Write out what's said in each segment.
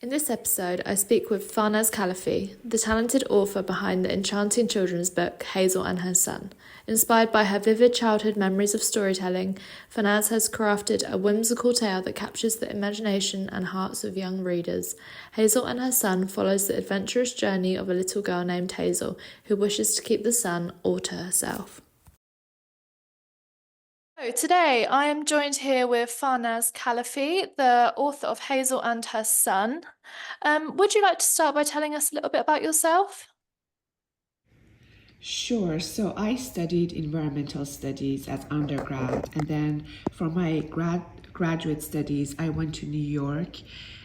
In this episode, I speak with Farnaz Calafi, the talented author behind the enchanting children's book Hazel and Her Sun. Inspired by her vivid childhood memories of storytelling, Farnaz has crafted a whimsical tale that captures the imagination and hearts of young readers. Hazel and Her Sun follows the adventurous journey of a little girl named Hazel who wishes to keep the sun all to herself. So today I am joined here with Farnaz Calafi, the author of Hazel and Her Sun. Would you like to start by telling us a little bit about yourself? Sure. So I studied environmental studies as undergrad, and then for my graduate studies, I went to New York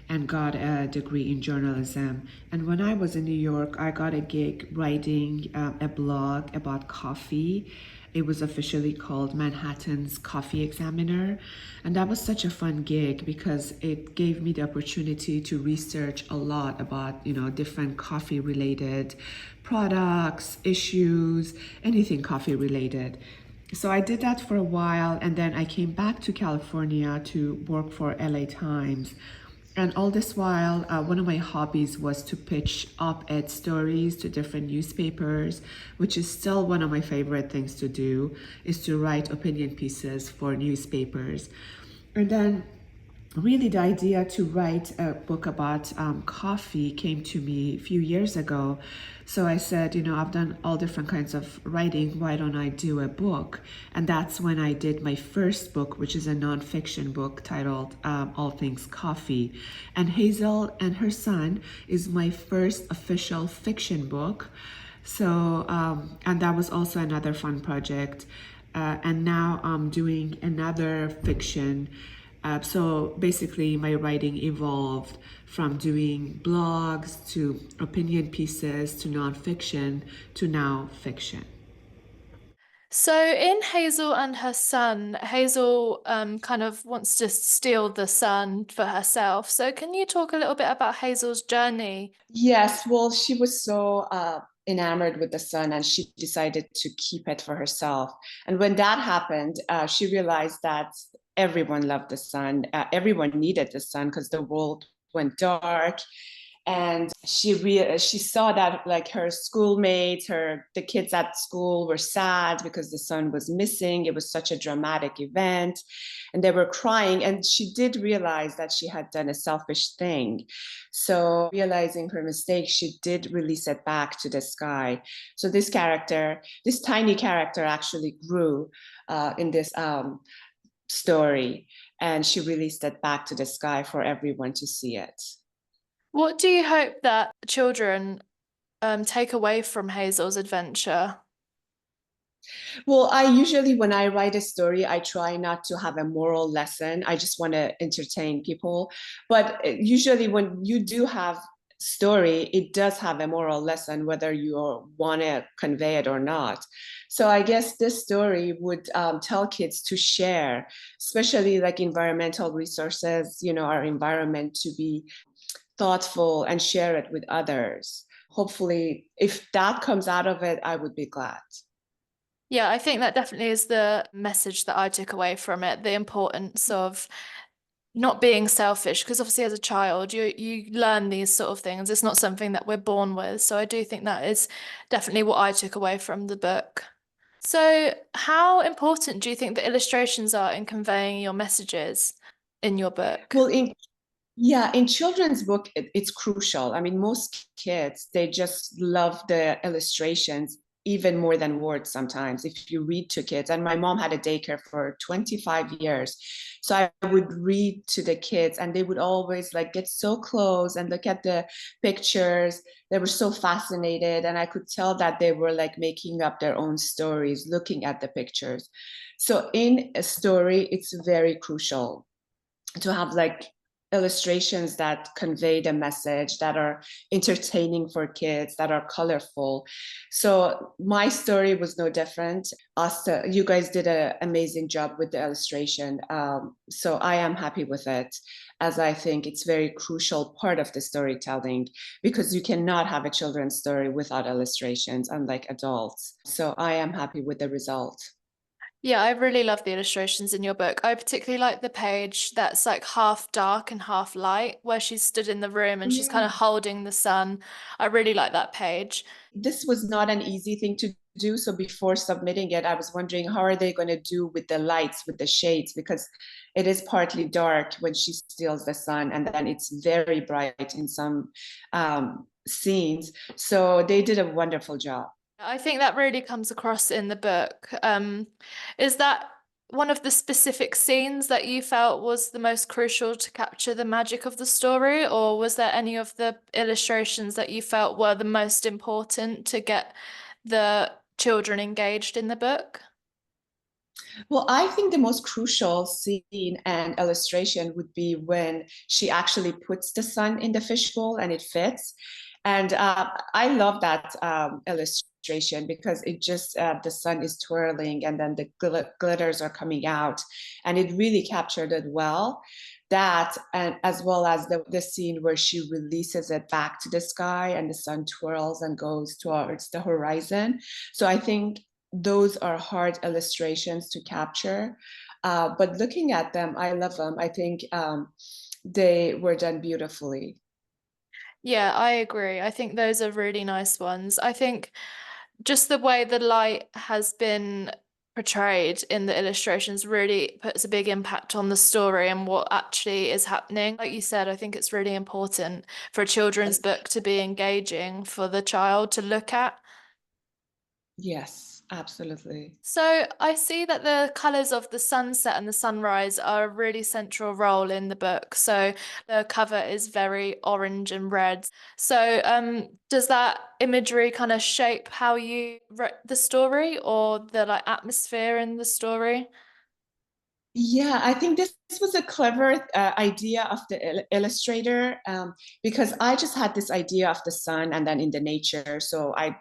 and got a degree in journalism. And when I was in New York, I got a gig writing a blog about coffee. It was officially called Manhattan's Coffee Examiner. And that was such a fun gig because it gave me the opportunity to research a lot about, different coffee related products, issues, anything coffee related. So I did that for a while, and then I came back to California to work for LA Times. And all this while, one of my hobbies was to pitch op-ed stories to different newspapers, which is still one of my favorite things to do, is to write opinion pieces for newspapers. And then really the idea to write a book about coffee came to me a few years ago. So I said, I've done all different kinds of writing. Why don't I do a book? And that's when I did my first book, which is a nonfiction book titled All Things Coffee. And Hazel and Her Sun is my first official fiction book. So, and that was also another fun project. And now I'm doing another fiction. So basically, my writing evolved from doing blogs to opinion pieces to nonfiction to now fiction. So in Hazel and Her Sun, Hazel kind of wants to steal the sun for herself. So can you talk a little bit about Hazel's journey? Yes, well, she was so enamored with the sun and she decided to keep it for herself. And when that happened, she realized that everyone loved the sun. Everyone needed the sun because the world went dark. And she saw that like her schoolmates, the kids at school were sad because the sun was missing. It was such a dramatic event, and they were crying. And she did realize that she had done a selfish thing. So realizing her mistake, she did release it back to the sky. So this tiny character, actually grew in this story, and she released it back to the sky for everyone to see it. What do you hope that children take away from Hazel's adventure? Well, I usually, when I write a story, I try not to have a moral lesson. I just want to entertain people. But usually, when you do have story, it does have a moral lesson, whether you want to convey it or not. So I guess this story would tell kids to share, especially like environmental resources, our environment, to be thoughtful and share it with others. Hopefully, if that comes out of it, I would be glad. Yeah, I think that definitely is the message that I took away from it, the importance of not being selfish, because obviously as a child you learn these sort of things. It's not something that we're born with. So I do think that is definitely what I took away from the book. So how important do you think the illustrations are in conveying your messages in your book? Well, in children's book, it's crucial. I mean, most kids, they just love the illustrations even more than words sometimes. If you read to kids, and my mom had a daycare for 25 years. So I would read to the kids and they would always like get so close and look at the pictures. They were so fascinated. And I could tell that they were like making up their own stories, looking at the pictures. So in a story, it's very crucial to have like illustrations that convey the message, that are entertaining for kids, that are colorful. So my story was no different. Also, you guys did an amazing job with the illustration. So I am happy with it, as I think it's very crucial part of the storytelling, because you cannot have a children's story without illustrations, unlike adults. So I am happy with the result. Yeah, I really love the illustrations in your book. I particularly like the page that's like half dark and half light, where she's stood in the room and she's kind Yeah. of holding the sun. I really like that page. This was not an easy thing to do. So before submitting it, I was wondering how are they going to do with the lights, with the shades, because it is partly dark when she steals the sun, and then it's very bright in some scenes. So they did a wonderful job. I think that really comes across in the book. Is that one of the specific scenes that you felt was the most crucial to capture the magic of the story, or was there any of the illustrations that you felt were the most important to get the children engaged in the book? Well, I think the most crucial scene and illustration would be when she actually puts the sun in the fishbowl and it fits. And I love that illustration because it just, the sun is twirling and then the glitters are coming out. And it really captured it well. That, and as well as the scene where she releases it back to the sky and the sun twirls and goes towards the horizon. So I think those are hard illustrations to capture. But looking at them, I love them. I think they were done beautifully. Yeah, I agree. I think those are really nice ones. I think just the way the light has been portrayed in the illustrations really puts a big impact on the story and what actually is happening. Like you said, I think it's really important for a children's book to be engaging for the child to look at. Yes, absolutely. So I see that the colours of the sunset and the sunrise are a really central role in the book. So the cover is very orange and red. So does that imagery kind of shape how you write the story or the like atmosphere in the story? Yeah, I think this was a clever idea of the illustrator, because I just had this idea of the sun and then in the nature. So I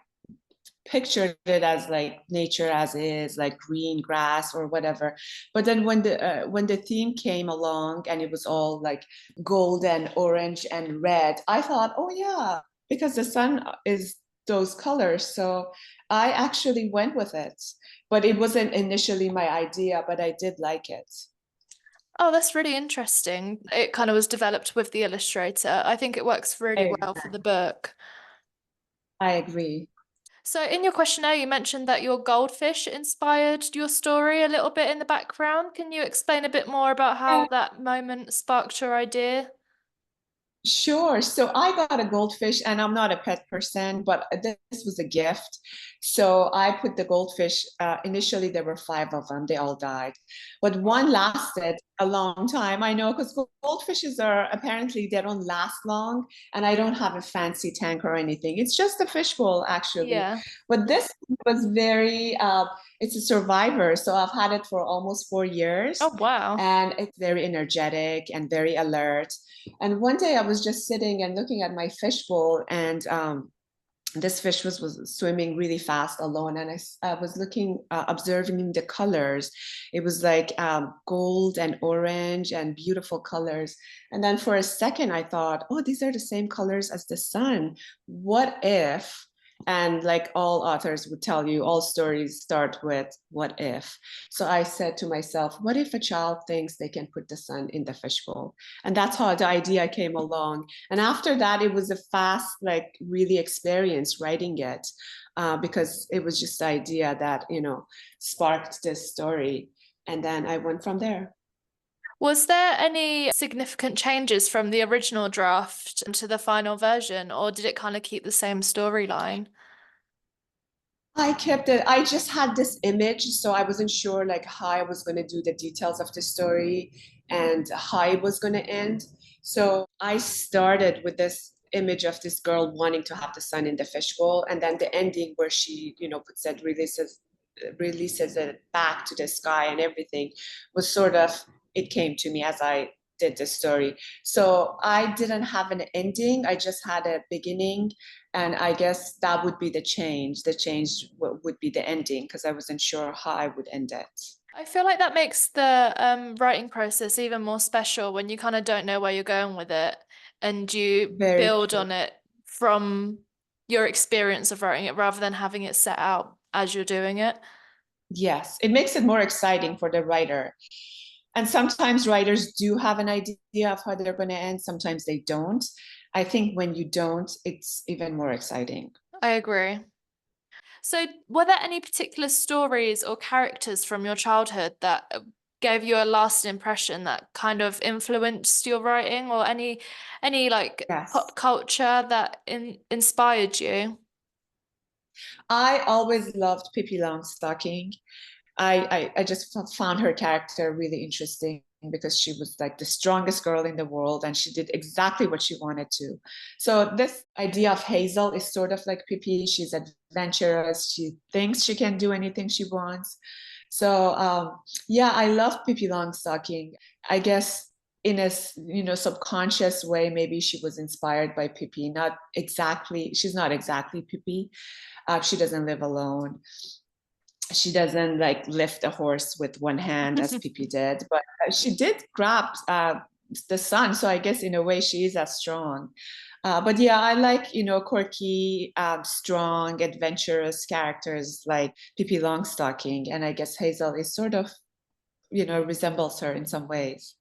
pictured it as like nature as is, like green grass or whatever. But then when the theme came along and it was all like gold and orange and red, I thought, oh yeah, because the sun is those colors. So I actually went with it. But it wasn't initially my idea, but I did like it. Oh, that's really interesting. It kind of was developed with the illustrator. I think it works really well for the book. I agree. So, in your questionnaire, you mentioned that your goldfish inspired your story a little bit in the background. Can you explain a bit more about how that moment sparked your idea? Sure. So I got a goldfish, and I'm not a pet person, but this was a gift. So I put the goldfish, initially, there were five of them, they all died. But one lasted a long time. I know because goldfishes are apparently they don't last long, and I don't have a fancy tank or anything. It's just a fishbowl, actually. Yeah. But this was very, it's a survivor. So I've had it for almost 4 years, Oh, wow. and it's very energetic and very alert. And one day I was just sitting and looking at my fishbowl, and this fish was swimming really fast alone. And I was looking, observing the colors. It was like gold and orange and beautiful colors. And then for a second, I thought, oh, these are the same colors as the sun. What if? And like all authors would tell you, all stories start with what if. So I said to myself, what if a child thinks they can put the sun in the fishbowl? And that's how the idea came along. And after that, it was a fast, like really experience writing it, because it was just the idea that, sparked this story. And then I went from there. Was there any significant changes from the original draft to the final version, or did it kind of keep the same storyline? I kept it. I just had this image, so I wasn't sure like how I was going to do the details of the story and how it was going to end. So I started with this image of this girl wanting to have the sun in the fishbowl, and then the ending where she, puts it releases it back to the sky and everything was sort of it came to me as I did the story. So I didn't have an ending. I just had a beginning, and I guess that would be the change. The change would be the ending because I wasn't sure how I would end it. I feel like that makes the writing process even more special when you kind of don't know where you're going with it and you Very build true. on it from your experience of writing it rather than having it set out as you're doing it. Yes, it makes it more exciting for the writer. And sometimes writers do have an idea of how they're going to end, sometimes they don't. I think when you don't, it's even more exciting. I agree. So, were there any particular stories or characters from your childhood that gave you a lasting impression that kind of influenced your writing, or any like Yes. pop culture that inspired you? I always loved Pippi Longstocking. I just found her character really interesting because she was like the strongest girl in the world and she did exactly what she wanted to. So this idea of Hazel is sort of like Pippi. She's adventurous. She thinks she can do anything she wants. So yeah, I love Pippi Longstocking. I guess in a subconscious way, maybe she was inspired by Pippi. Not exactly. She's not exactly Pippi. She doesn't live alone. She doesn't like lift a horse with one hand as Pippi did, but she did grab the sun. So I guess in a way she is as strong. But yeah, I like, quirky, strong, adventurous characters like Pippi Longstocking. And I guess Hazel is sort of, resembles her in some ways.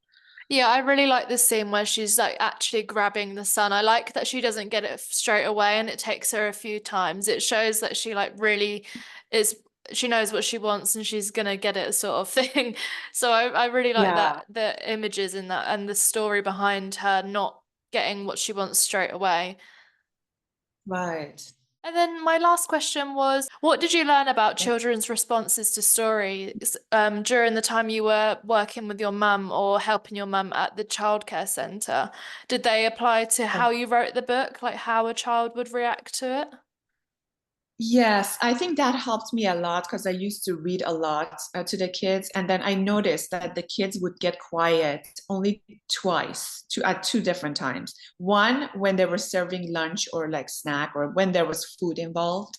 Yeah, I really like this scene where she's like actually grabbing the sun. I like that she doesn't get it straight away and it takes her a few times. It shows that she like really is, she knows what she wants and she's gonna get it sort of thing. So I really like Yeah, that, the images in that and the story behind her not getting what she wants straight away. right. And then my last question was, what did you learn about children's responses to stories during the time you were working with your mum or helping your mum at the childcare centre? Did they apply to how you wrote the book, like how a child would react to it? Yes, I think that helped me a lot because I used to read a lot to the kids, and then I noticed that the kids would get quiet only twice, at two different times. One when they were serving lunch or like snack, or when there was food involved,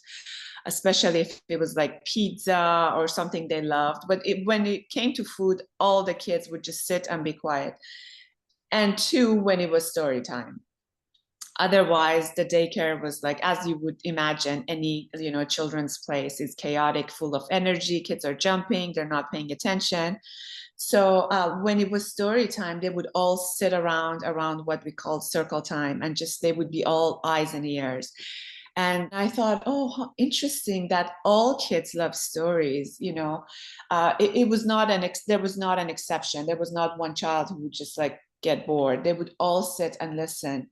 especially if it was like pizza or something they loved. But when it came to food, all the kids would just sit and be quiet. And two, when it was story time. Otherwise, the daycare was like, as you would imagine, any children's place is chaotic, full of energy. Kids are jumping, they're not paying attention. So when it was story time, they would all sit around what we called circle time, and just they would be all eyes and ears. And I thought, oh, how interesting that all kids love stories. It was not there was not an exception. There was not one child who would just like get bored. They would all sit and listen.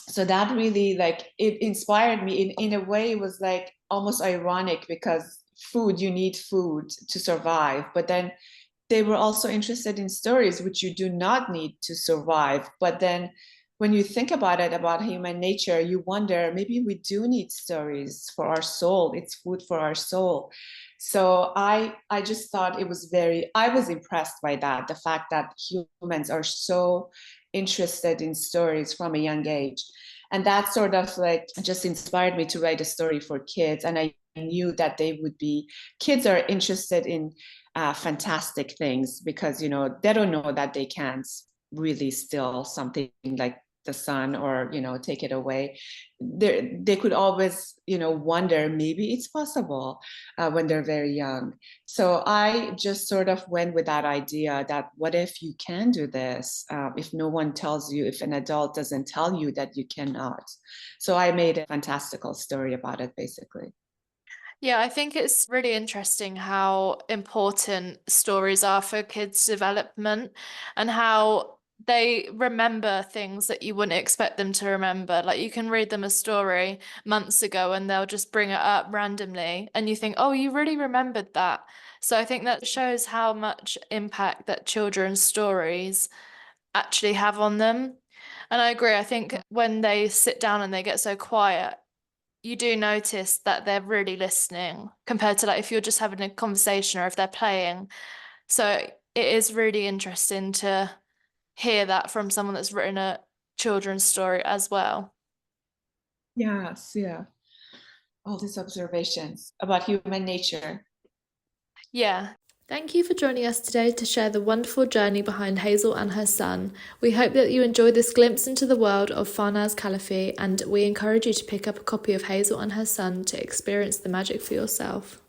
So that really like it inspired me in a way. It was like almost ironic because food, you need food to survive, but then they were also interested in stories which you do not need to survive. But then when you think about it, about human nature, you wonder maybe we do need stories for our soul. It's food for our soul. So I just thought it was I was impressed by that, the fact that humans are so interested in stories from a young age. And that sort of like just inspired me to write a story for kids. And I knew that kids are interested in fantastic things because they don't know that they can't really steal something like the sun or take it away. They could always wonder maybe it's possible when they're very young. So I just sort of went with that idea that what if you can do this, if no one tells you, if an adult doesn't tell you that you cannot. So I made a fantastical story about it, basically. Yeah, I think it's really interesting how important stories are for kids' development and how they remember things that you wouldn't expect them to remember. Like you can read them a story months ago and they'll just bring it up randomly and you think, oh, you really remembered that. So I think that shows how much impact that children's stories actually have on them. And I agree. I think when they sit down and they get so quiet, you do notice that they're really listening compared to like if you're just having a conversation or if they're playing. So it is really interesting to hear that from someone that's written a children's story as well. Yes, yeah. All these observations about human nature. Yeah. Thank you for joining us today to share the wonderful journey behind Hazel and her son. We hope that you enjoyed this glimpse into the world of Farnaz Calafi, and we encourage you to pick up a copy of Hazel and Her Sun to experience the magic for yourself.